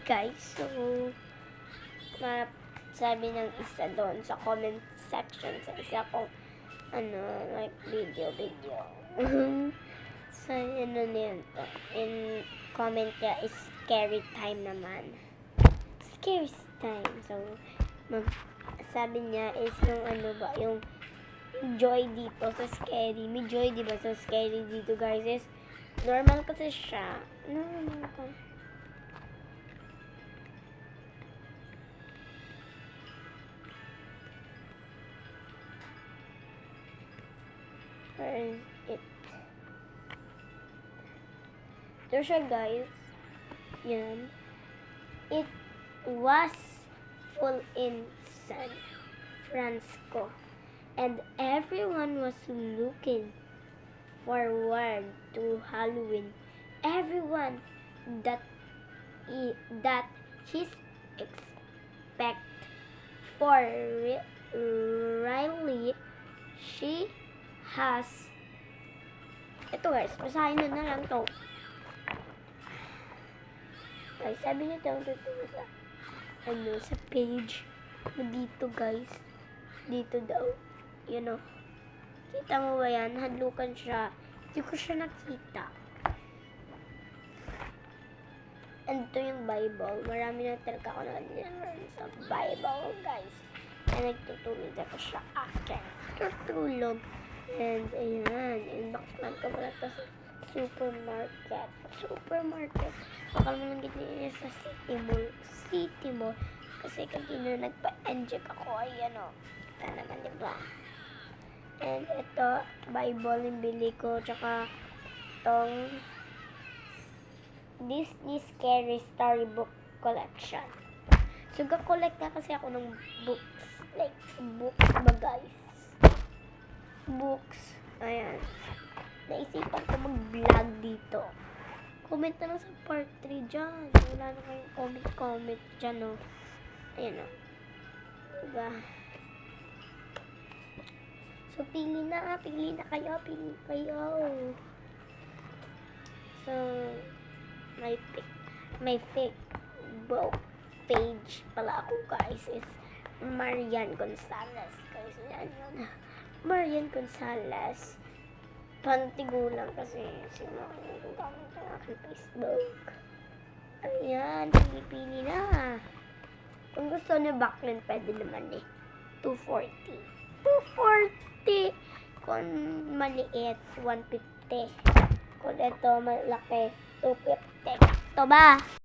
guys. So, sabi ng isa doon sa comment section sa isa kong like video. So, ano na yun to. In comment niya is scary time naman. Scary time. So, sabi niya is yung yung joy dito sa scary. May joy diba sa scary dito guys is normal kasi siya. Normal ka. Where is it? Ito siya guys. Yan. It was full in San Francisco. And everyone was looking forward to Halloween. Everyone that his expect for Riley, she has ito guys, basahin na lang to. Guys, sabi niya daw dito sa sa page dito guys. Dito daw. Kita mo ba yan? Hadlukan siya. Hindi ko siya nakita. And ito yung Bible. Marami na talaga ako na-learn sa Bible, guys. And nagtutulog ako siya akin. Tutulog. And ayan. Inboxman ko pala ito sa supermarket. Bakal mo lang ganyan sa City Mall. Kasi kanina nagpa-inject ako. Ayan o. Kita naman, diba? And ito, Bible yung bili ko. Tsaka, itong Disney Scary Storybook Collection. So, ga-collect na kasi ako ng books. Like, books ba guys? Books. Ayan. Naisipan ko mag-vlog dito. Comment na lang sa part 3 dyan. Wala na kayong comment dyan, no? Ayan, no? Diba? So, pili na kayo. So, my Facebook page pala ako guys is Marian Gonzalez. Guys, yan. Marian Gonzalez. Pantigulang kasi sinuha yung gamit ng aking Facebook. Ayan, pili na. Kung gusto nyo backlink, pwede naman 240. Kung maliit, 150. Kung ito malaki, 250. Ito ba?